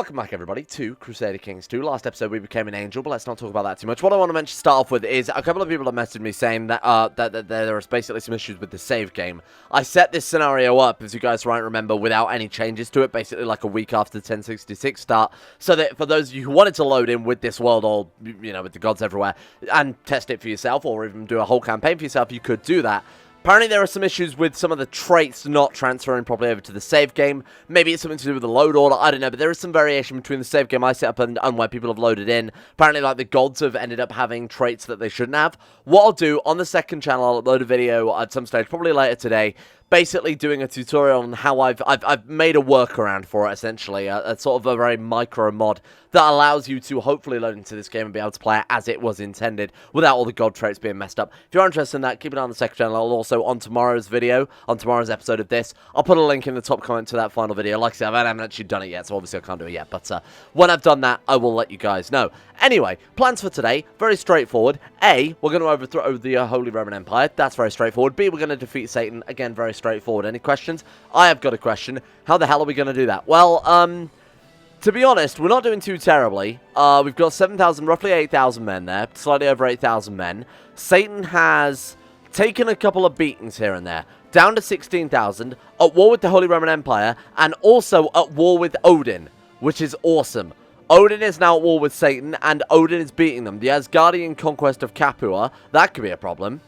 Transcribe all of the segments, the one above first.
Welcome back, everybody, to Crusader Kings 2. Last episode, we became an angel, but let's not talk about that too much. What I want to mention to start off with is a couple of people have messaged me saying that, that there is basically some issues with the save game. I set this scenario up, as you guys might remember, without any changes to it, basically like a week after the 1066 start, so that for those of you who wanted to load in with this world, all, you know, with the gods everywhere, and test it for yourself, or even do a whole campaign for yourself, you could do that. Apparently there are some issues with some of the traits not transferring properly over to the save game. Maybe it's something to do with the load order, I don't know, but there is some variation between the save game I set up and where people have loaded in. Apparently, like, the gods have ended up having traits that they shouldn't have. What I'll do, on the second channel, I'll upload a video at some stage, probably later today, basically doing a tutorial on how I've made a workaround for it, essentially, a sort of a very micro mod that allows you to hopefully load into this game and be able to play it as it was intended without all the god traits being messed up. If you're interested in that, keep it on the second channel. I'll also, on tomorrow's video, on tomorrow's episode of this, I'll put a link in the top comment to that final video. Like I said, I haven't actually done it yet, so obviously I can't do it yet, but when I've done that, I will let you guys know. Anyway, plans for today, very straightforward. A, we're going to overthrow the Holy Roman Empire. That's very straightforward. B, we're going to defeat Satan. Again, very straightforward. Any questions? I have got a question. How the hell are we going to do that? Well, to be honest, we're not doing too terribly. We've got 7,000, roughly 8,000 men there. Slightly over 8,000 men. Satan has taken a couple of beatings here and there. Down to 16,000. At war with the Holy Roman Empire. And also at war with Odin. Which is awesome. Odin is now at war with Satan. And Odin is beating them. The Asgardian conquest of Capua. That could be a problem.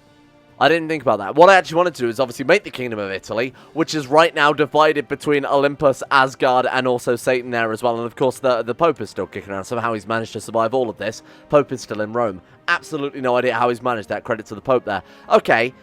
I didn't think about that. What I actually wanted to do is obviously make the Kingdom of Italy, which is right now divided between Olympus, Asgard, and also Satan there as well. And of course, the Pope is still kicking around. Somehow he's managed to survive all of this. Pope is still in Rome. Absolutely no idea how he's managed that. Credit to the Pope there. Okay,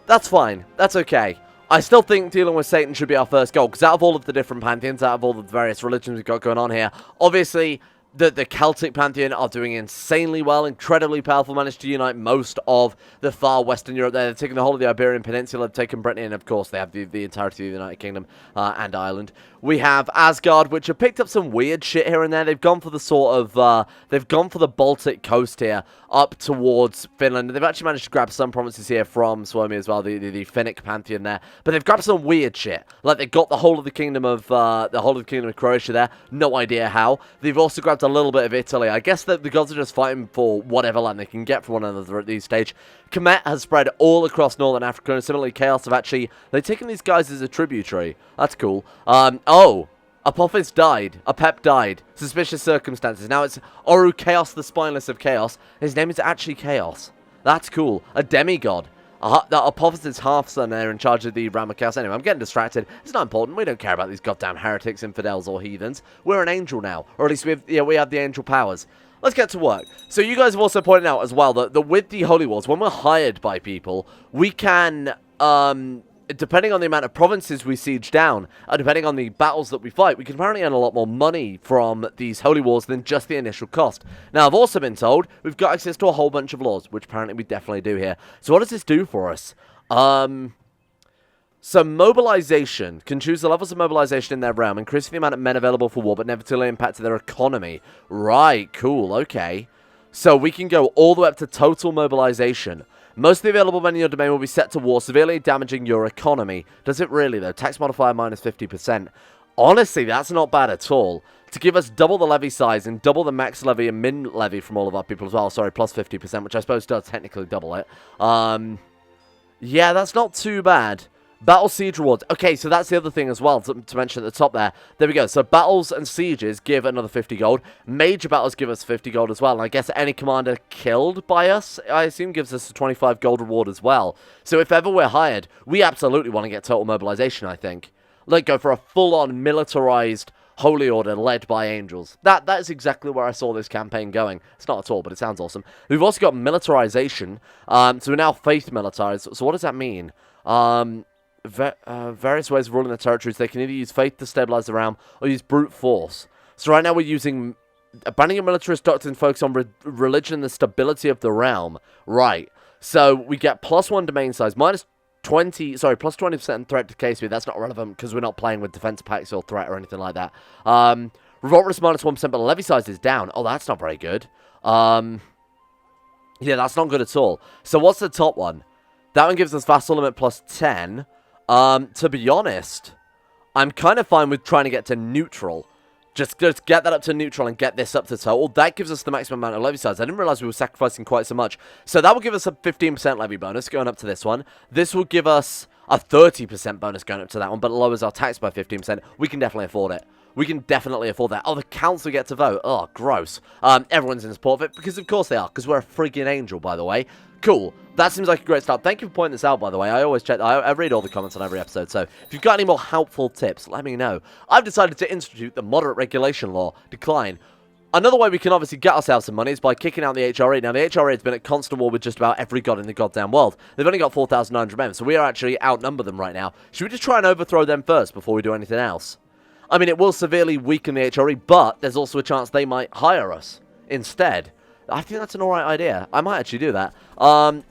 that's fine. That's okay. I still think dealing with Satan should be our first goal, because out of all of the different pantheons, out of all of the various religions we've got going on here, obviously the Celtic pantheon are doing insanely well, incredibly powerful, managed to unite most of the far Western Europe there. They're taking the whole of the Iberian Peninsula, they've taken Britain, and of course they have the entirety of the United Kingdom and Ireland. We have Asgard, which have picked up some weird shit here and there. They've gone for the sort of, they've gone for the Baltic coast here, up towards Finland. They've actually managed to grab some provinces here from Suomi as well, the Finnic pantheon there. But they've grabbed some weird shit. Like, they've got the whole of the kingdom of, Croatia there. No idea how. They've also grabbed a little bit of Italy. I guess that the gods are just fighting for whatever land they can get from one another at this stage. Kemet has spread all across northern Africa, and similarly Chaos have actually, they've taken these guys as a tributary. That's cool. Oh, Apophis died. Apep died. Suspicious circumstances. Now it's Oru Chaos, the spineless of Chaos. His name is actually Chaos. That's cool. A demigod. Apophis' half-son there in charge of the realm of Chaos. Anyway, I'm getting distracted. It's not important. We don't care about these goddamn heretics, infidels, or heathens. We're an angel now. Or at least we have the angel powers. Let's get to work. So you guys have also pointed out as well that with the Holy Wars, when we're hired by people, we can, depending on the amount of provinces we siege down, and depending on the battles that we fight, we can apparently earn a lot more money from these Holy Wars than just the initial cost. Now, I've also been told we've got access to a whole bunch of laws, which apparently we definitely do here. So what does this do for us? So mobilization, can choose the levels of mobilization in their realm, increasing the amount of men available for war, but negatively impact their economy. Right, cool, okay. So we can go all the way up to total mobilization. Most of the available men in your domain will be set to war, severely damaging your economy. Does it really, though? Tax modifier minus 50%. Honestly, that's not bad at all. To give us double the levy size and double the max levy and min levy from all of our people as well. Sorry, plus 50%, which I suppose does technically double it. Yeah, that's not too bad. Battle siege rewards. Okay, so that's the other thing as well to mention at the top there. There we go. So battles and sieges give another 50 gold. Major battles give us 50 gold as well. And I guess any commander killed by us, I assume, gives us a 25 gold reward as well. So if ever we're hired, we absolutely want to get total mobilization, I think. Like, go for a full-on militarized Holy Order led by angels. That is exactly where I saw this campaign going. It's not at all, but it sounds awesome. We've also got militarization. So we're now faith militarized. So what does that mean? Various ways of ruling the territories. They can either use faith to stabilize the realm or use brute force. So right now we're using abandoning a militarist doctrine focus on religion and the stability of the realm. Right. So we get +1 domain size, plus 20% threat to case speed. That's not relevant because we're not playing with defense packs or threat or anything like that. Revolt risk -1%, but levy size is down. Oh, that's not very good. Yeah, that's not good at all. So what's the top one? That one gives us vassal limit +10. To be honest, I'm kind of fine with trying to get to neutral. Just get that up to neutral and get this up to total. That gives us the maximum amount of levy size. I didn't realize we were sacrificing quite so much. So that will give us a 15% levy bonus going up to this one. This will give us a 30% bonus going up to that one, but it lowers our tax by 15%. We can definitely afford it. We can definitely afford that. Oh, the council get to vote. Oh, gross. Everyone's in support of it, because of course they are, because we're a friggin' angel, by the way. Cool. That seems like a great start. Thank you for pointing this out, by the way. I always check. I read all the comments on every episode, so if you've got any more helpful tips, let me know. I've decided to institute the moderate regulation law. Decline. Another way we can obviously get ourselves some money is by kicking out the HRE. Now, the HRE has been at constant war with just about every god in the goddamn world. They've only got 4,900 men, so we are actually outnumber them right now. Should we just try and overthrow them first before we do anything else? I mean, it will severely weaken the HRE, but there's also a chance they might hire us instead. I think that's an alright idea. I might actually do that.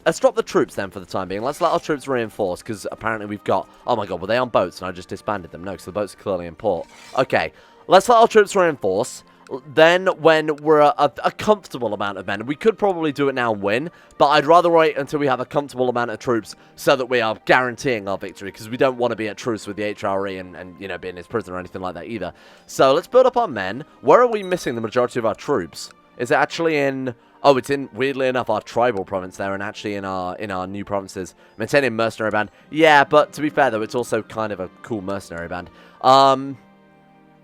Let's drop the troops then for the time being. Let's let our troops reinforce, because apparently we've got... Oh my god, were they on boats and I just disbanded them? No, because the boats are clearly in port. Okay, let's let our troops reinforce. Then, when we're a comfortable amount of men, we could probably do it now and win, but I'd rather wait until we have a comfortable amount of troops so that we are guaranteeing our victory, because we don't want to be at truce with the HRE and, you know, being his prisoner or anything like that either. So, let's build up our men. Where are we missing the majority of our troops? Is it actually in... Oh, it's in, weirdly enough, our tribal province there, and actually in our new provinces. Maintaining mercenary band. Yeah, but to be fair, though, it's also kind of a cool mercenary band.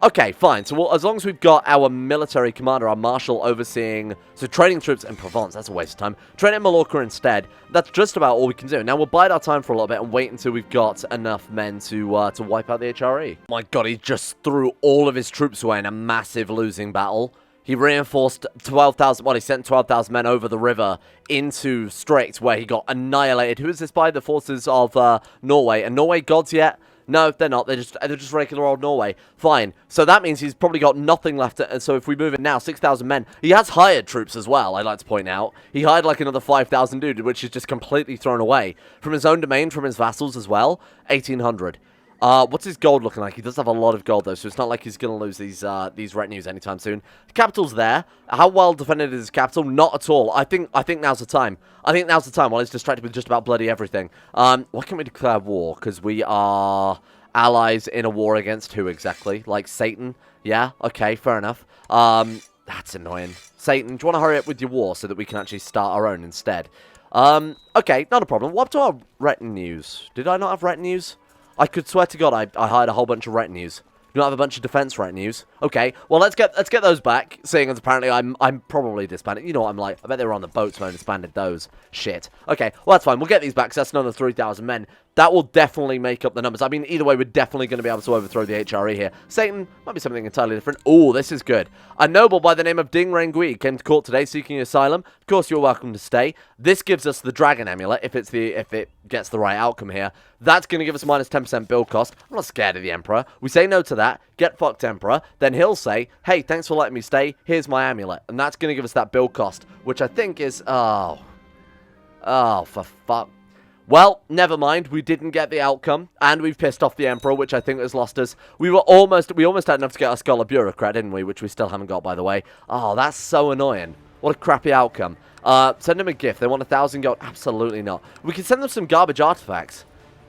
Okay, fine. So as long as we've got our military commander, our marshal overseeing... So training troops in Provence, that's a waste of time. Training in Mallorca instead, that's just about all we can do. Now we'll bide our time for a little bit and wait until we've got enough men to wipe out the HRE. My god, he just threw all of his troops away in a massive losing battle. He reinforced 12,000, well, he sent 12,000 men over the river into Strict, where he got annihilated. Who is this by? The forces of Norway. Are Norway gods yet? No, they're not. They're just regular old Norway. Fine. So that means he's probably got nothing left. And so if we move in now, 6,000 men. He has hired troops as well, I'd like to point out. He hired like another 5,000 dude, which is just completely thrown away. From his own domain, from his vassals as well, 1,800. What's his gold looking like? He does have a lot of gold, though, so it's not like he's going to lose these retinues anytime soon. The capital's there. How well defended is his capital? Not at all. I think now's the time. I think now's the time while he's distracted with just about bloody everything. Why can't we declare war? Because we are allies in a war against who exactly? Like Satan? Yeah? Okay, fair enough. That's annoying. Satan, do you want to hurry up with your war so that we can actually start our own instead? Okay, not a problem. What up to our retinues? Did I not have retinues? I could swear to God I hired a whole bunch of retinues. You don't have a bunch of defense retinues. Okay, well let's get those back. Seeing as apparently I'm probably disbanded. You know what I'm like. I bet they were on the boats when I disbanded those. Shit. Okay, well that's fine. We'll get these back. So that's another 3,000 men. That will definitely make up the numbers. I mean, either way, we're definitely going to be able to overthrow the HRE here. Satan might be something entirely different. Oh, this is good. A noble by the name of Ding Rengui came to court today seeking asylum. Of course, you're welcome to stay. This gives us the dragon amulet if it gets the right outcome here. That's going to give us minus 10% build cost. I'm not scared of the Emperor. We say no to that. Get fucked, Emperor. Then he'll say, hey, thanks for letting me stay. Here's my amulet. And that's going to give us that build cost, which I think is... Oh, for fuck. Well, never mind. We didn't get the outcome, and we've pissed off the Emperor, which I think has lost us. We almost had enough to get our Scholar Bureaucrat, didn't we? Which we still haven't got, by the way. Oh, that's so annoying. What a crappy outcome. Send them a gift. They want 1,000 gold. Absolutely not. We can send them some garbage artifacts.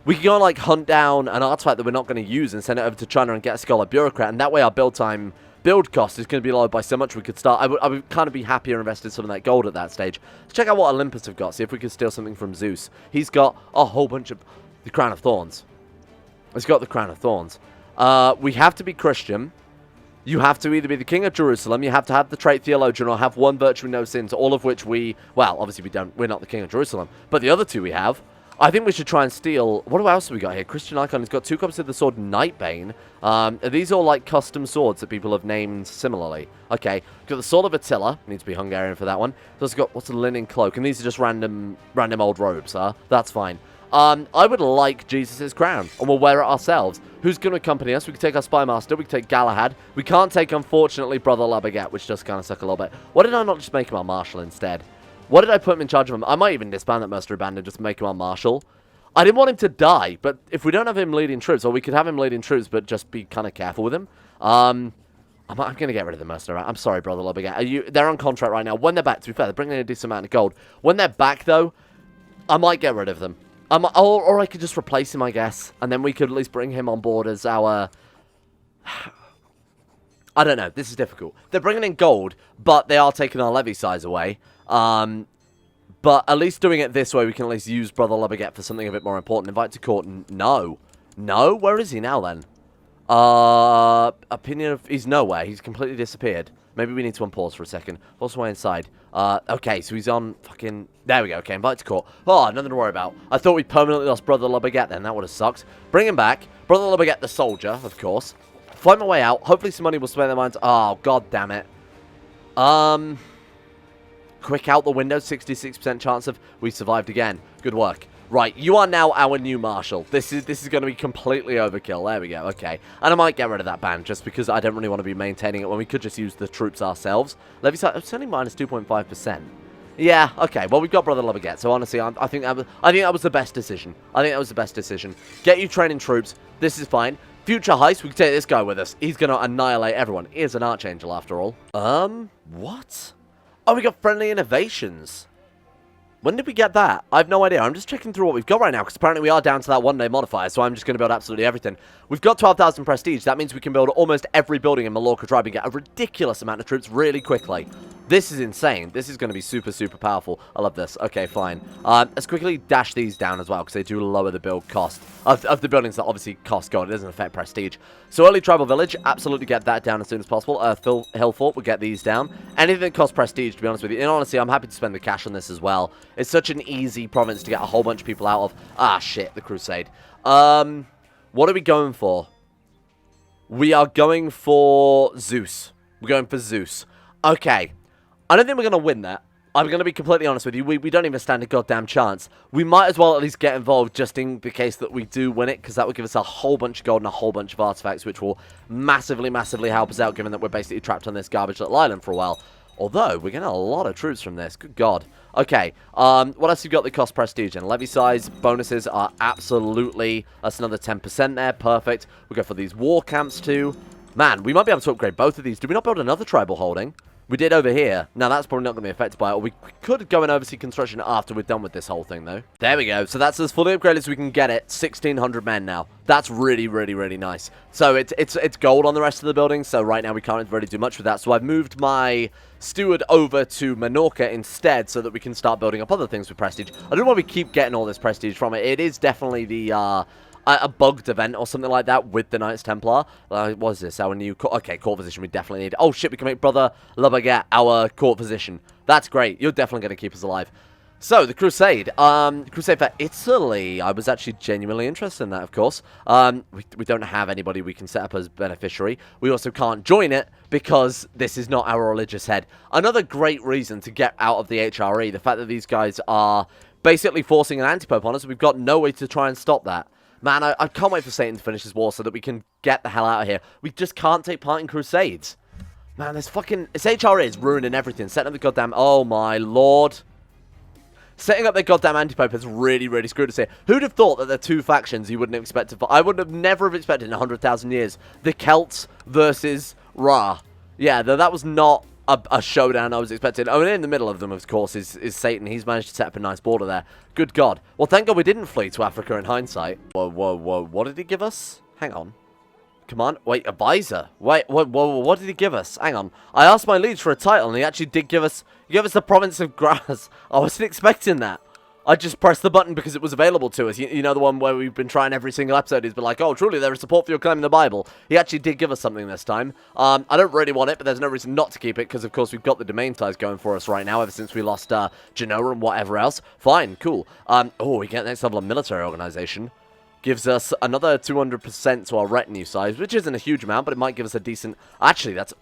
We can go and, like, hunt down an artifact that we're not going to use and send it over to China and get a Scholar Bureaucrat, and that way our build cost is going to be lowered by so much we could start. I would kind of be happier investing some of that gold at that stage. Let's check out what Olympus have got. See if we can steal something from Zeus. He's got a whole bunch of... The Crown of Thorns. He's got the Crown of Thorns. We have to be Christian. You have to either be the King of Jerusalem, you have to have the trait Theologian, or have one virtue and no sins, all of which we... Well, obviously we don't. We're not the King of Jerusalem. But the other two we have. I think we should try and steal... What else have we got here? Christian Icon has got 2 copies of the sword Nightbane. Are these all like custom swords that people have named similarly? Okay. We've got the Sword of Attila. Needs to be Hungarian for that one. So it's got... What's a linen cloak? And these are just random old robes, huh? That's fine. I would like Jesus' crown. And we'll wear it ourselves. Who's going to accompany us? We can take our Spy Master. We can take Galahad. We can't take, unfortunately, Brother Labaguette, which does kind of suck a little bit. Why did I not just make him our marshal instead? What did I put him in charge of him? I might even disband that mercenary band and just make him our marshal. I didn't want him to die, but if we don't have him leading troops, or we could have him leading troops, but just be kind of careful with him. I'm going to get rid of the mercenary. I'm sorry, Brother Labaguette. They're on contract right now. When they're back, to be fair, they're bringing in a decent amount of gold. When they're back, though, I might get rid of them. Or I could just replace him, I guess. And then we could at least bring him on board as our... I don't know. This is difficult. They're bringing in gold, but they are taking our levy size away. But at least doing it this way, we can at least use Brother Lubbaget for something a bit more important. Invite to court. No. No? Where is he now, then? Opinion of... He's nowhere. He's completely disappeared. Maybe we need to unpause for a second. What's the way inside? Okay, so he's on fucking... There we go. Okay, invite to court. Oh, nothing to worry about. I thought we permanently lost Brother Lubbaget then. That would have sucked. Bring him back. Brother Lubbaget the soldier, of course. Find my way out. Hopefully somebody will sway their minds. Oh, god damn it. Quick out the window. 66% chance of we survived again. Good work. Right, you are now our new marshal. This is going to be completely overkill. There we go. Okay. And I might get rid of that band just because I don't really want to be maintaining it when we could just use the troops ourselves. Levy size, it's only minus 2.5%. Yeah, okay. Well, we've got Brother Lubbaget, so honestly, I think that was the best decision. I think that was the best decision. Get you training troops. This is fine. Future heist, we can take this guy with us. He's going to annihilate everyone. He is an archangel, after all. What? Oh, we got friendly innovations. When did we get that? I have no idea. I'm just checking through what we've got right now, because apparently we are down to that one-day modifier, so I'm just going to build absolutely everything. We've got 12,000 prestige. That means we can build almost every building in Mallorca Tribe and get a ridiculous amount of troops really quickly. This is insane. This is going to be super, super powerful. I love this. Okay, fine. Let's quickly dash these down as well, because they do lower the build cost of the buildings that obviously cost gold. It doesn't affect prestige. So early tribal village, absolutely get that down as soon as possible. Hill Fort, we'll get these down. Anything that costs prestige, to be honest with you. And honestly, I'm happy to spend the cash on this as well. It's such an easy province to get a whole bunch of people out of. Ah, shit, the Crusade. What are we going for? We are going for Zeus. We're going for Zeus. Okay. I don't think we're going to win that. I'm going to be completely honest with you. We don't even stand a goddamn chance. We might as well at least get involved just in the case that we do win it, because that would give us a whole bunch of gold and a whole bunch of artifacts, which will massively, massively help us out, given that we're basically trapped on this garbage little island for a while. Although, we're getting a lot of troops from this. Good God. Okay, what else have you got that cost prestige? And levy size bonuses are absolutely... That's another 10% there. Perfect. We'll go for these war camps too. Man, we might be able to upgrade both of these. Did we not build another tribal holding? We did over here. Now, that's probably not going to be affected by it. Or we could go and oversee construction after we're done with this whole thing, though. There we go. So that's as fully upgraded as we can get it. 1,600 men now. That's really, really, really nice. So it's gold on the rest of the building. So right now we can't really do much with that. So I've moved my steward over to Menorca instead so that we can start building up other things with prestige. I don't know why we keep getting all this prestige from it. It is definitely the... a bugged event or something like that with the Knights Templar. What is this? Our new... Okay, court position we definitely need. Oh, shit, we can make Brother Lubbaget our court position. That's great. You're definitely going to keep us alive. So, the Crusade. Crusade for Italy. I was actually genuinely interested in that, of course. We don't have anybody we can set up as beneficiary. We also can't join it because this is not our religious head. Another great reason to get out of the HRE. The fact that these guys are basically forcing an anti-pope on us. We've got no way to try and stop that. Man, I can't wait for Satan to finish this war so that we can get the hell out of here. We just can't take part in Crusades. Man, this HRE is ruining everything. Setting up the goddamn... Oh, my lord. Setting up the goddamn anti-pope has really, really screwed us here. Who'd have thought that the two factions you wouldn't have expected... I would have never have expected in 100,000 years. The Celts versus Ra. Yeah, that was not a showdown I was expecting. Oh, and in the middle of them, of course, is Satan. He's managed to set up a nice border there. Good God. Well, thank God we didn't flee to Africa in hindsight. Whoa, whoa, whoa. What did he give us? Hang on. Come on. Wait, advisor. Wait, what did he give us? Hang on. I asked my liege for a title, and he actually did give us... He gave us the province of Grass. I wasn't expecting that. I just pressed the button because it was available to us. You know, the one where we've been trying every single episode. He's been like, oh, truly, there is support for your claim in the Bible. He actually did give us something this time. I don't really want it, but there's no reason not to keep it because, of course, we've got the domain ties going for us right now ever since we lost Genoa and whatever else. Fine, cool. Oh, we get next level of military organization. Gives us another 200% to our retinue size, which isn't a huge amount, but it might give us a decent... Actually, that's...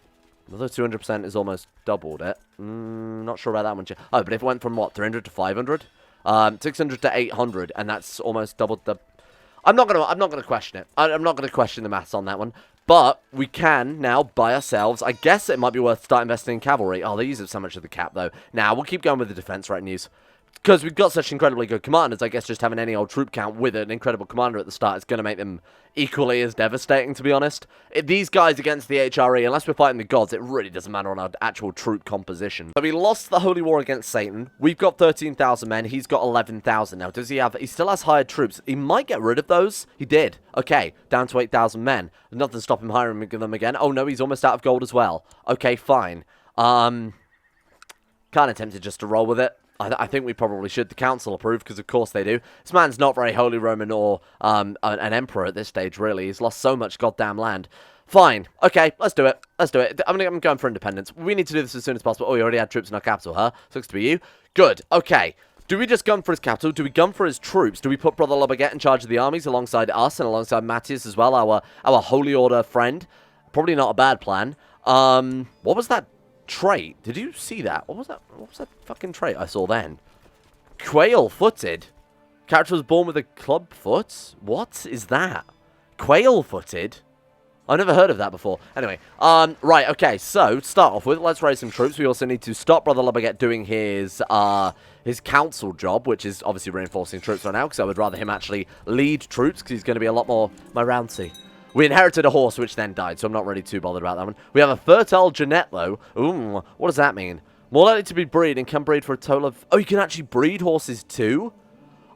Another 200% is almost doubled it. Not sure about that one. Oh, but if it went from, what, 300 to 500? 600 to 800, and that's almost doubled the... I'm not gonna question it. I'm not gonna question the maths on that one. But we can now buy ourselves... I guess it might be worth start investing in cavalry. Oh, they use up so much of the cap, though. Now, we'll keep going with the defense retinues. because we've got such incredibly good commanders, I guess just having any old troop count with an incredible commander at the start is going to make them equally as devastating, to be honest. These guys against the HRE, unless we're fighting the gods, it really doesn't matter on our actual troop composition. So we lost the Holy War against Satan. We've got 13,000 men. He's got 11,000 now. Does he have... He still has hired troops. He might get rid of those. He did. Okay, down to 8,000 men. Nothing to stop him hiring them again. Oh, no, he's almost out of gold as well. Okay, fine. Kind of tempted just to roll with it. I think we probably should. The council approve, because of course they do. This man's not very Holy Roman or an emperor at this stage, really. He's lost so much goddamn land. Fine. Okay, let's do it. Let's do it. I'm going for independence. We need to do this as soon as possible. Oh, we already had troops in our capital, huh? Looks to be you. Good. Okay. Do we just gun for his capital? Do we gun for his troops? Do we put Brother Lobaget in charge of the armies alongside us and alongside Matthias as well, our Holy Order friend? Probably not a bad plan. What was that trait? Did you see that? What was that fucking trait I saw then? Quail-footed? Character was born with a club foot? What is that? Quail-footed? I've never heard of that before. Anyway, right, okay, so, to start off with, let's raise some troops. We also need to stop Brother Lobaget doing his council job, which is obviously reinforcing troops right now, because I would rather him actually lead troops, because he's going to be a lot more my rouncy. We inherited a horse, which then died, so I'm not really too bothered about that one. We have a fertile Jeanette, though. Ooh, what does that mean? More likely to be breed and can breed for a total of... Oh, you can actually breed horses, too?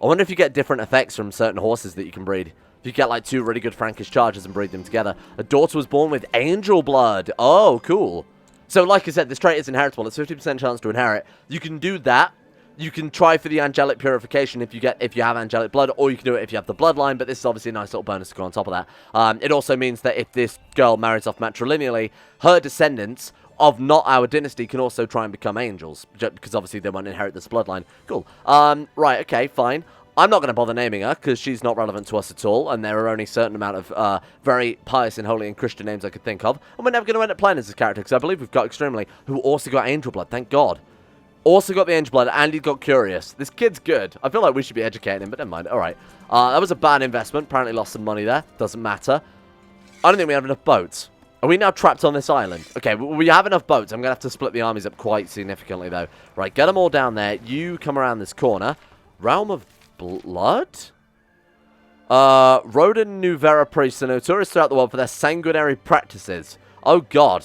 I wonder if you get different effects from certain horses that you can breed. If you get, like, 2 really good Frankish chargers and breed them together. A daughter was born with angel blood. Oh, cool. So, like I said, this trait is inheritable. It's 50% chance to inherit. You can do that. You can try for the angelic purification if you have angelic blood, or you can do it if you have the bloodline, but this is obviously a nice little bonus to go on top of that. It also means that if this girl marries off matrilineally, her descendants of not our dynasty can also try and become angels, because obviously they won't inherit this bloodline. Cool. Right, okay, fine. I'm not going to bother naming her, because she's not relevant to us at all, and there are only a certain amount of very pious and holy and Christian names I could think of, and we're never going to end up playing as this character, because I believe we've got Extremely, who also got angel blood, thank God. Also got the angel blood, and he got curious. This kid's good. I feel like we should be educating him, but never mind. Alright. That was a bad investment. Apparently lost some money there. Doesn't matter. I don't think we have enough boats. Are we now trapped on this island? Okay, we have enough boats. I'm going to have to split the armies up quite significantly, though. Right, get them all down there. You come around this corner. Realm of Blood? Rodan Nuvera priests are notorious throughout the world for their sanguinary practices. Oh, God.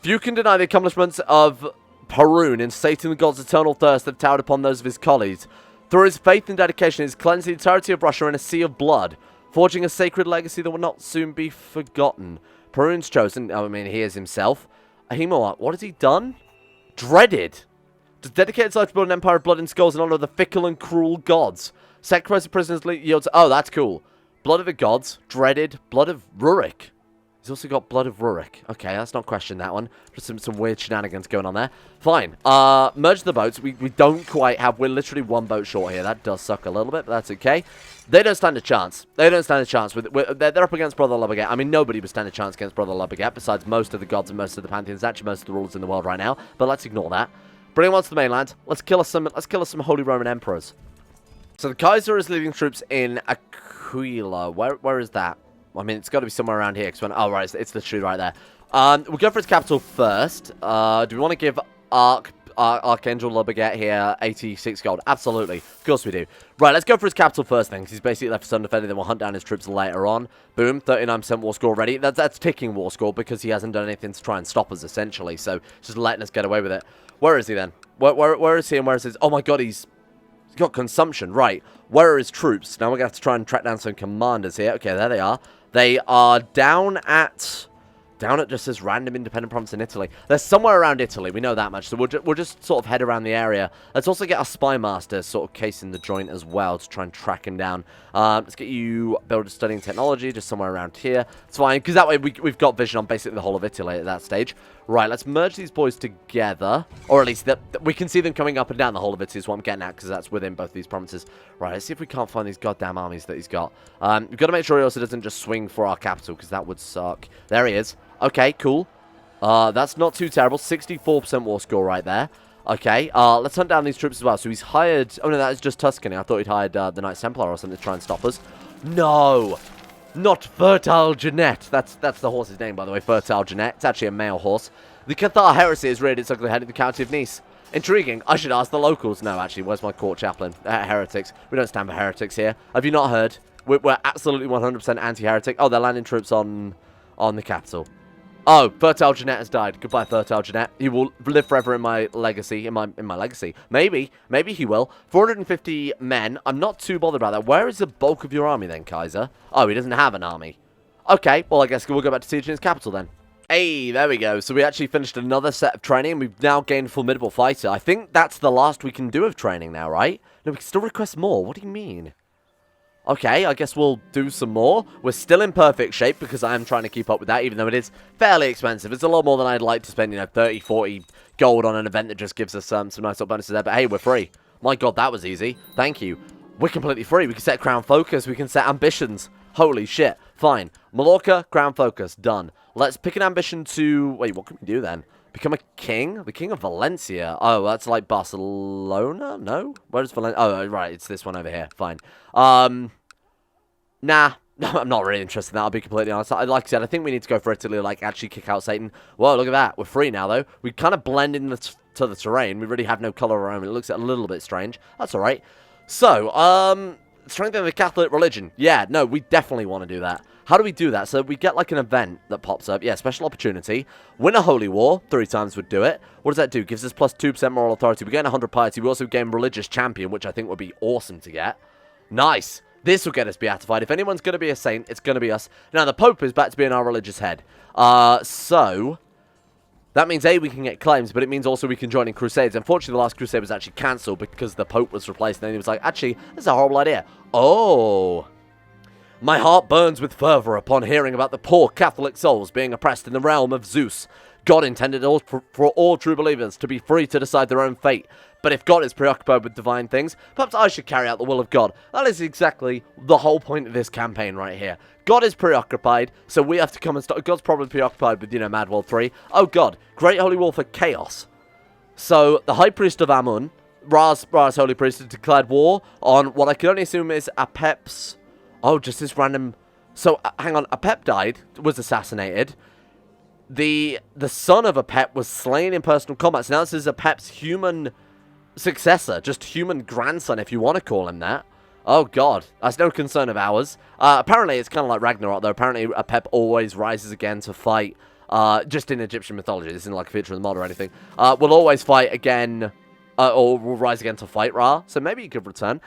Few can deny the accomplishments of Perun in sating the god's eternal thirst that towered upon those of his colleagues. Through his faith and dedication, he has cleansed the entirety of Russia in a sea of blood, forging a sacred legacy that will not soon be forgotten. Perun's chosen, I mean, he is himself. Ahimawat, what has he done? Dreaded. To dedicate his life to build an empire of blood and skulls in honor of the fickle and cruel gods. Sacrifice of prisoners yields... Oh, that's cool. Blood of the gods. Dreaded. Blood of Rurik. He's also got Blood of Rurik. Okay, let's not question that one. Just some weird shenanigans going on there. Fine. Merge the boats. We don't quite have... We're literally 1 boat short here. That does suck a little bit, but that's okay. They don't stand a chance. They don't stand a chance. They're up against Brother Lobaget. I mean, nobody would stand a chance against Brother Lobaget, besides most of the gods and most of the pantheons. Actually, most of the rulers in the world right now. But let's ignore that. Bring them on to the mainland. Let's kill us some Holy Roman Emperors. So the Kaiser is leading troops in Aquila. Where is that? I mean, it's got to be somewhere around here. Oh, right. It's literally right there. We'll go for his capital first. Do we want to give Archangel Lobaget here 86 gold? Absolutely. Of course we do. Right, let's go for his capital first then, because he's basically left us undefended. Then we'll hunt down his troops later on. Boom. 39% war score already. That's ticking war score, because he hasn't done anything to try and stop us, essentially. So, just letting us get away with it. Where is he then? Where is he and where is his... Oh my god, he's got consumption. Right. Where are his troops? Now we're going to have to try and track down some commanders here. Okay, there they are. They are down at just this random independent province in Italy. They're somewhere around Italy. We know that much. So we'll just sort of head around the area. Let's also get our spy master sort of casing the joint as well to try and track him down. Let's get you builder studying technology just somewhere around here. It's fine, because that way we've got vision on basically the whole of Italy at that stage. Right, let's merge these boys together. Or at least we can see them coming up and down the whole of Italy is what I'm getting at, because that's within both these provinces. Right, let's see if we can't find these goddamn armies that he's got. We've got to make sure he also doesn't just swing for our capital, because that would suck. There he is. Okay, cool. That's not too terrible. 64% war score right there. Okay, let's hunt down these troops as well. So he's hired... Oh, no, that is just Tuscany. I thought he'd hired the Knights Templar or something to try and stop us. No! Not Fertile Jeanette. That's the horse's name, by the way. Fertile Jeanette. It's actually a male horse. The Cathar heresy has reared its ugly head in the county of Nice. Intriguing. I should ask the locals. No, actually, where's my court chaplain? Heretics. We don't stand for heretics here. Have you not heard? We're absolutely 100% anti-heretic. Oh, they're landing troops on the capital. Oh, Fertile Jeanette has died. Goodbye, Fertile Jeanette. He will live forever in my legacy. In my legacy. Maybe he will. 450 men. I'm not too bothered about that. Where is the bulk of your army then, Kaiser? Oh, he doesn't have an army. Okay, well, I guess we'll go back to sieging his capital then. Hey, there we go. So we actually finished another set of training, and we've now gained Formidable Fighter. I think that's the last we can do of training now, right? No, we can still request more. What do you mean? Okay, I guess we'll do some more. We're still in perfect shape because I am trying to keep up with that, even though it is fairly expensive. It's a lot more than I'd like to spend, you know, 30, 40 gold on an event that just gives us some nice little bonuses there. But hey, we're free. My god, that was easy. Thank you. We're completely free. We can set Crown Focus. We can set ambitions. Holy shit. Fine. Mallorca, Crown Focus. Done. Let's pick an ambition to... Wait, what can we do then? Become a king? The king of Valencia. Oh, that's like Barcelona? No? Where's Valencia? Oh, right. It's this one over here. Fine. Nah. I'm not really interested in that, I'll be completely honest. Like I said, I think we need to go for Italy, like, actually kick out Satan. Whoa, look at that. We're free now, though. We kind of blend in to the terrain. We really have no colour around it. It looks a little bit strange. That's alright. So, strengthen the Catholic religion. Yeah, no, we definitely want to do that. How do we do that? So we get like an event that pops up. Yeah, special opportunity. Win a holy war. 3 times would do it. What does that do? Gives us plus 2% moral authority. We gain 100 piety. We also gain religious champion, which I think would be awesome to get. Nice. This will get us beatified. If anyone's going to be a saint, it's going to be us. Now, the Pope is back to being our religious head. So... that means, A, we can get claims, but it means also we can join in Crusades. Unfortunately, the last Crusade was actually cancelled because the Pope was replaced. And then he was like, actually, this is a horrible idea. Oh. My heart burns with fervour upon hearing about the poor Catholic souls being oppressed in the realm of Zeus. God intended for all true believers to be free to decide their own fate. But if God is preoccupied with divine things, perhaps I should carry out the will of God. That is exactly the whole point of this campaign right here. God is preoccupied, so we have to come and stop. God's probably preoccupied with, you know, Mad World 3. Oh god, Great Holy War for Chaos. So, the High Priest of Amun, Ra's Holy Priest, has declared war on what I can only assume is Apep's... Oh, just this random... So, hang on, Apep died, was assassinated. The son of Apep was slain in personal combat, so now this is Apep's human successor, just human grandson, if you want to call him that. Oh god, that's no concern of ours. Apparently, it's kind of like Ragnarok, though. Apparently, Apep always rises again to fight, just in Egyptian mythology. This isn't like a feature of the mod or anything. Will always fight again, or will rise again to fight Ra, so maybe he could return.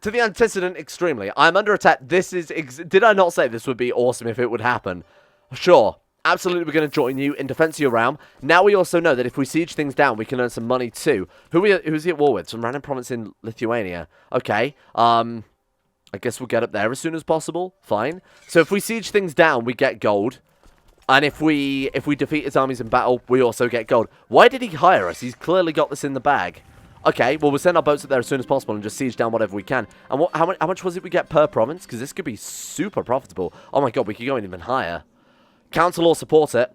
To the antecedent extremely. I'm under attack. This is... Did I not say this would be awesome if it would happen? Sure. Absolutely, we're going to join you in defense of your realm. Now we also know that if we siege things down, we can earn some money too. Who's he at war with? Some random province in Lithuania. Okay. I guess we'll get up there as soon as possible. Fine. So if we siege things down, we get gold. And if we defeat his armies in battle, we also get gold. Why did he hire us? He's clearly got this in the bag. Okay, well, we'll send our boats up there as soon as possible and just siege down whatever we can. And how much was it we get per province? Because this could be super profitable. Oh my god, we could go even higher. Council or support it.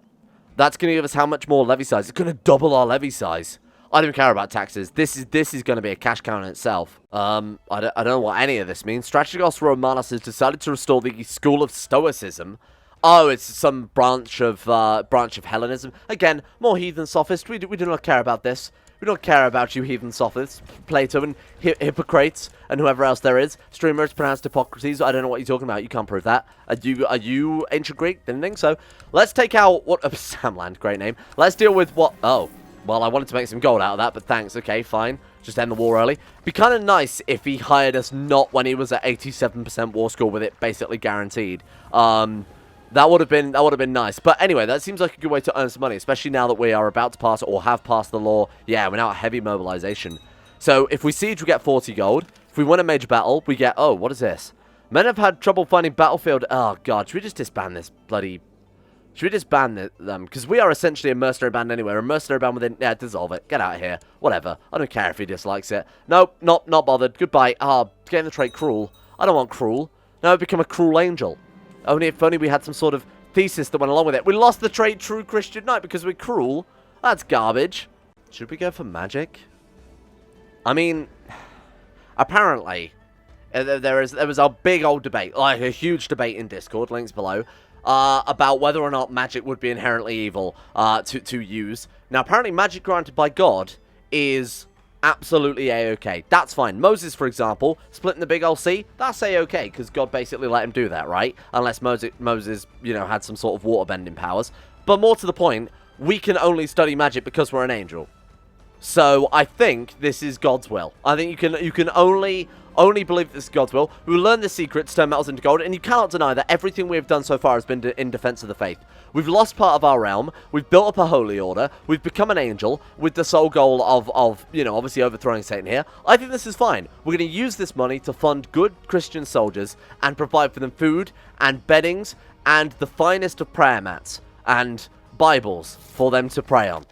That's going to give us how much more levy size? It's going to double our levy size. I don't care about taxes. This is going to be a cash cow in itself. I don't know what any of this means. Strategos Romanus has decided to restore the School of Stoicism. Oh, it's some branch of Hellenism. Again, more heathen sophists. We do not care about this. We don't care about you heathen sophists, Plato and Hippocrates and whoever else there is. Streamer, it's pronounced Hippocrates. I don't know what you're talking about. You can't prove that. Are you ancient Greek? Didn't think so. Let's take out what... Samland, great name. Let's deal with what... Oh, well, I wanted to make some gold out of that, but thanks. Okay, fine. Just end the war early. Be kind of nice if he hired us not when he was at 87% war score with it basically guaranteed. That would have been nice. But anyway, that seems like a good way to earn some money, especially now that we are about to pass or have passed the law. Yeah, we're now at heavy mobilization. So if we siege, we get 40 gold. If we win a major battle, we get... Oh, what is this? Men have had trouble finding battlefield... Oh, God. Should we just disband this bloody... Should we disband them? Because we are essentially a mercenary band anyway. A mercenary band within... Yeah, dissolve it. Get out of here. Whatever. I don't care if he dislikes it. Nope, not bothered. Goodbye. Ah, getting the trait cruel. I don't want cruel. No, I've become a cruel angel. If only we had some sort of thesis that went along with it. We lost the trait True Christian Knight because we're cruel. That's garbage. Should we go for magic? I mean, apparently, there was a big old debate, like a huge debate in Discord, links below, about whether or not magic would be inherently evil to use. Now, apparently, magic granted by God is absolutely a-okay. That's fine. Moses, for example, splitting the big old sea, that's a-okay, because God basically let him do that, right? Unless Moses, you know, had some sort of water-bending powers. But more to the point, we can only study magic because we're an angel. So I think this is God's will. I think you can only believe this is God's will. We will learn the secrets, turn metals into gold, and you cannot deny that everything we have done so far has been in defense of the faith. We've lost part of our realm, we've built up a holy order, we've become an angel, with the sole goal of you know, obviously overthrowing Satan here. I think this is fine. We're going to use this money to fund good Christian soldiers, and provide for them food, and beddings, and the finest of prayer mats, and Bibles for them to pray on.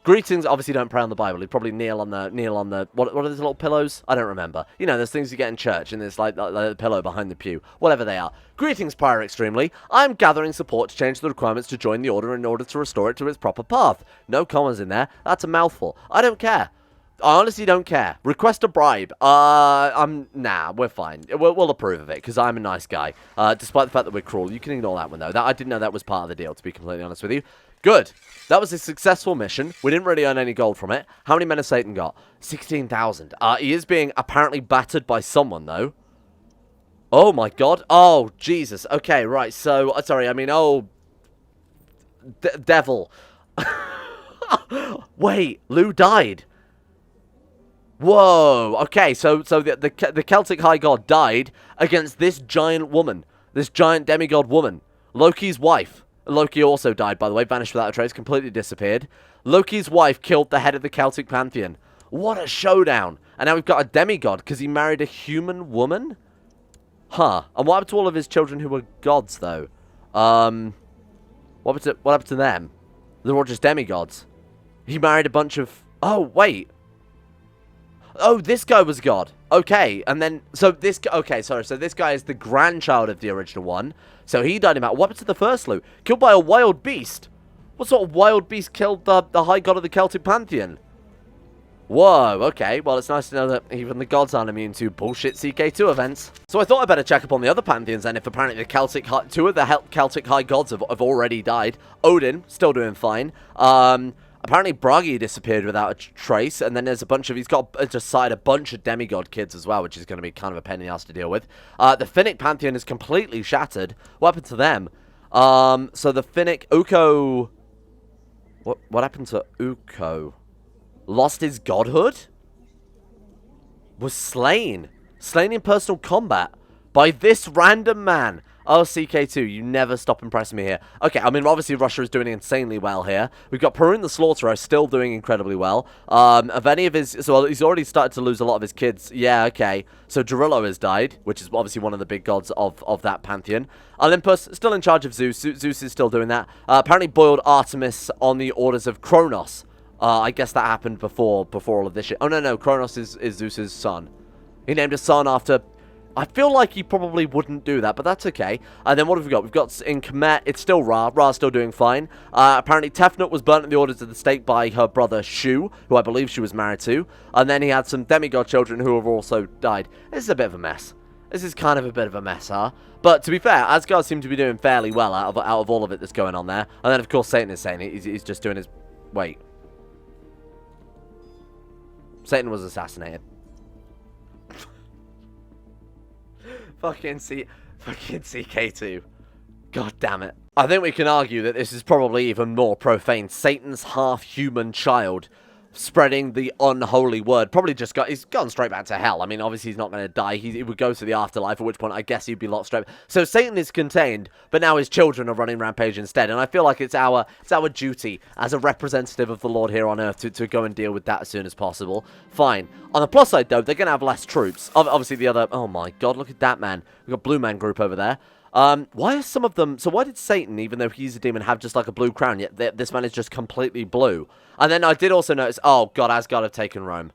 Greetings, obviously don't pray on the Bible. He'd probably kneel on the, what are those little pillows? I don't remember. You know, there's things you get in church, and there's like the pillow behind the pew. Whatever they are. Greetings, Prior Extremely. I'm gathering support to change the requirements to join the order in order to restore it to its proper path. No commas in there. That's a mouthful. I don't care. I honestly don't care. Request a bribe. Nah, we're fine. We'll approve of it, because I'm a nice guy. Despite the fact that we're cruel. You can ignore that one, though. I didn't know that was part of the deal, to be completely honest with you. Good. That was a successful mission. We didn't really earn any gold from it. How many men has Satan got? 16,000. He is being apparently battered by someone, though. Oh, my God. Oh, Jesus. Okay, right. So, sorry, I mean, oh... devil. Wait, Lou died. Whoa. Okay, so the Celtic High God died against this giant woman. This giant demigod woman. Loki's wife. Loki also died, by the way, vanished without a trace, completely disappeared. Loki's wife killed the head of the Celtic pantheon. What a showdown. And now we've got a demigod, because he married a human woman? Huh. And what happened to all of his children who were gods, though? What happened to them? They're all just demigods. He married a bunch of... Oh, wait. Oh, this guy was god. Okay, and then... So this... Okay, sorry. So this guy is the grandchild of the original one. So he died in battle. What happened to the first Lou? Killed by a wild beast. What sort of wild beast killed the high god of the Celtic pantheon? Whoa, okay. Well, it's nice to know that even the gods aren't immune to bullshit CK2 events. So I thought I'd better check up on the other pantheons then, if apparently the two of the Celtic high gods have already died. Odin, still doing fine. Apparently Bragi disappeared without a trace, and then there's a bunch of... He's got just side a bunch of demigod kids as well, which is going to be kind of a pain in the ass to deal with. The Finnic pantheon is completely shattered. What happened to them? So the Finnic... Ukko... What happened to Ukko? Lost his godhood? Was slain. Slain in personal combat by this random man. Oh, CK2, you never stop impressing me here. Okay, I mean, obviously Russia is doing insanely well here. We've got Perun the Slaughterer still doing incredibly well. Of any of his... So he's already started to lose a lot of his kids. Yeah, okay. So Gerillo has died, which is obviously one of the big gods of that pantheon. Olympus, still in charge of Zeus. Zeus is still doing that. Apparently boiled Artemis on the orders of Kronos. I guess that happened before all of this shit. Oh, no, Kronos is Zeus's son. He named his son after... I feel like he probably wouldn't do that, but that's okay. And then what have we got? We've got in Kemet, it's still Ra. Ra's still doing fine. Apparently Tefnut was burnt at the orders of the state by her brother Shu, who I believe she was married to. And then he had some demigod children who have also died. This is a bit of a mess. This is kind of a bit of a mess, huh? But to be fair, Asgard seem to be doing fairly well out of all of it that's going on there. And then, of course, Satan is saying he's just doing his... Wait. Satan was assassinated. Fucking CK2. God damn it. I think we can argue that this is probably even more profane. Satan's half-human child spreading the unholy word. Probably just he's gone straight back to hell. I mean, obviously he's not going to die. He would go to the afterlife, at which point I guess he'd be locked straight. So Satan is contained, but now his children are running rampage instead. And I feel like it's our duty as a representative of the Lord here on Earth to go and deal with that as soon as possible. Fine. On the plus side, though, they're going to have less troops. Obviously the other... Oh my god, look at that man. We've got Blue Man Group over there. Why are some of them... So why did Satan, even though he's a demon, have just like a blue crown, yet this man is just completely blue? And then I did also notice... Oh, God, Asgard have taken Rome.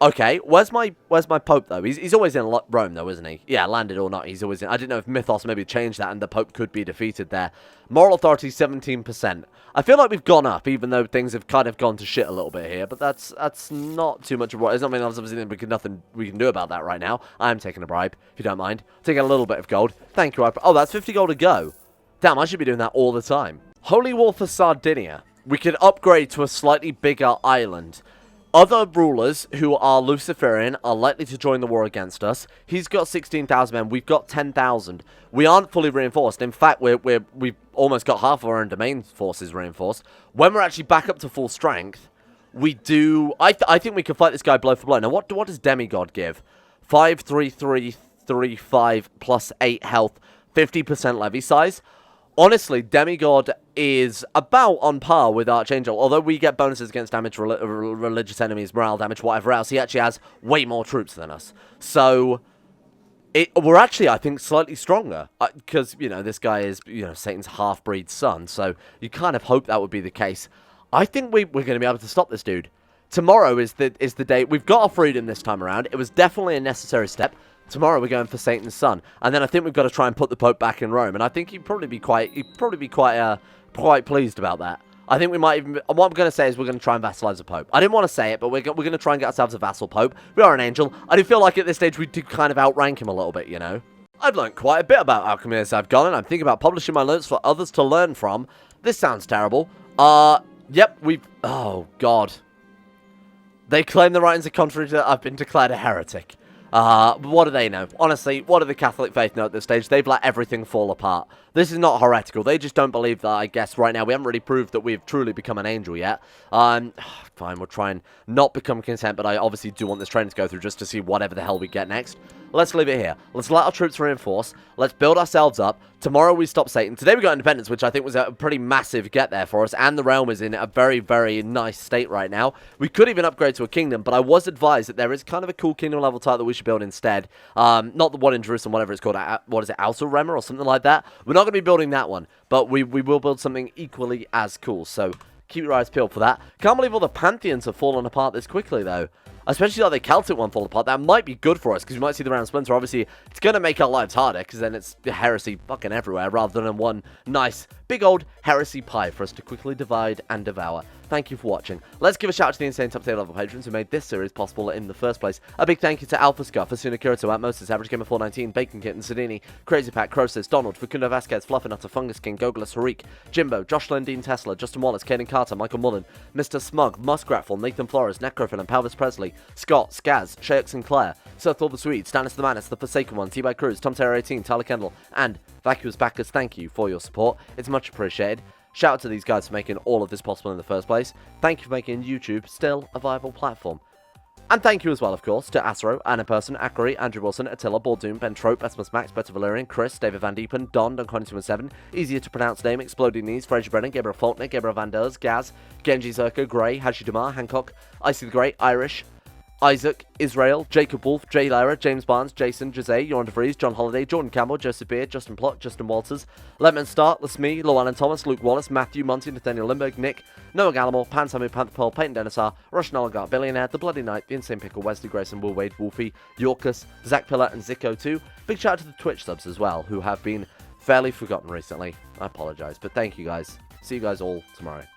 Okay, where's my Pope, though? He's always in Rome, though, isn't he? Yeah, landed or not, he's always in... I didn't know if Mythos maybe changed that and the Pope could be defeated there. Moral authority, 17%. I feel like we've gone up, even though things have kind of gone to shit a little bit here. But that's not too much of what... It's not, I mean, obviously nothing we can do about that right now. I'm taking a bribe, if you don't mind. Taking a little bit of gold. Thank you. Oh, that's 50 gold to go. Damn, I should be doing that all the time. Holy War for Sardinia. We could upgrade to a slightly bigger island. Other rulers who are Luciferian are likely to join the war against us. He's got 16,000 men. We've got 10,000. We aren't fully reinforced. In fact, we've almost got half of our own domain forces reinforced. When we're actually back up to full strength, we do... I think we can fight this guy blow for blow. Now, what does Demigod give? 5, 3, 3, 3, 5, plus 8 health, 50% levy size. Honestly, Demigod is about on par with Archangel. Although we get bonuses against damage, religious enemies, morale damage, whatever else, he actually has way more troops than us. So, we're actually, I think, slightly stronger. Because, you know, this guy is, you know, Satan's half-breed son. So, you kind of hope that would be the case. I think we're going to be able to stop this dude. Tomorrow is the day. We've got our freedom this time around. It was definitely a necessary step. Tomorrow we're going for Satan's son, and then I think we've got to try and put the Pope back in Rome, and I think he'd probably be quite pleased about that. I think we might even. What I'm going to say is we're going to try and vassalize the Pope. I didn't want to say it, but we're going to try and get ourselves a vassal Pope. We are an angel. I do feel like at this stage we do kind of outrank him a little bit, you know. I've learned quite a bit about alchemy as I've gone, and I'm thinking about publishing my notes for others to learn from. This sounds terrible. Yep, oh God. They claim the writings are contrary to. I've been declared a heretic. What do they know? Honestly, what do the Catholic faith know at this stage? They've let everything fall apart. This is not heretical. They just don't believe that, I guess, right now. We haven't really proved that we've truly become an angel yet. Fine, we'll try and not become content, but I obviously do want this training to go through just to see whatever the hell we get next. Let's leave it here. Let's let our troops reinforce. Let's build ourselves up. Tomorrow we stop Satan. Today we got independence, which I think was a pretty massive get there for us. And the realm is in a very, very nice state right now. We could even upgrade to a kingdom, but I was advised that there is kind of a cool kingdom level title that we should build instead. Not the one in Jerusalem, whatever it's called. What is it? Outer Rema or something like that? We're not going to be building that one, but we will build something equally as cool. So keep your eyes peeled for that. Can't believe all the pantheons have fallen apart this quickly, though. Especially like the Celtic one fall apart. That might be good for us, because we might see the round splinter. Obviously, it's going to make our lives harder, because then it's heresy fucking everywhere, rather than one nice, big old heresy pie for us to quickly divide and devour. Thank you for watching. Let's give a shout out to the insane top tier level patrons who made this series possible in the first place. A big thank you to Alpha Scuff, Asuna Kirito, Atmosis, Average Gamer 419, Bacon Kitten, Sedini, Crazy Pat, Crosis, Donald, Facundo Vasquez, Fluffernutter, Fungus King, Gogolus, Harik, Jimbo, Josh Lundeen, Tesla, Justin Wallace, Kaden Carter, Michael Mullen, Mr. Smug, Muskratful, Nathan Flores, Necrophil, and Palvis Presley, Scott, Skaz, Shayuk Sinclair, Seth All the Swede, Stannis the Manus, The Forsaken One, T-By Cruz, Tom Terror 18, Tyler Kendall, and Vacuous Backers. Thank you for your support. It's much appreciated. Shout out to these guys for making all of this possible in the first place. Thank you for making YouTube still a viable platform. And thank you as well, of course, to Asro, Anna Person, Akari, Andrew Wilson, Attila, Bordoom, Ben Trope, Esmus Max, Better Valerian, Chris, David Van Diepen, Don, Duncan217, Easier to Pronounce Name, Exploding Knees, Fraser Brennan, Gabriel Faulkner, Gabriel Van Ders, Gaz, Genji Zerka, Grey, Hashi Damar, Hancock, Icy the Great, Irish, Isaac, Israel, Jacob Wolf, Jay Lyra, James Barnes, Jason, Jose, Joran DeVries, John Holiday, Jordan Campbell, Joseph Beard, Justin Plott, Justin Walters, Lemon Start, Lasme, Llewellyn Thomas, Luke Wallace, Matthew, Monty, Nathaniel Lindbergh, Nick, Noah Gallimore, Pan Samu, Panther Pearl, Peyton Denisar, Russian Oligarch, Billionaire, The Bloody Knight, The Insane Pickle, Wesley Grayson, Will Wade, Wolfie, Yorkus, Zach Pillar, and CK2. Big shout out to the Twitch subs as well, who have been fairly forgotten recently. I apologise, but thank you guys. See you guys all tomorrow.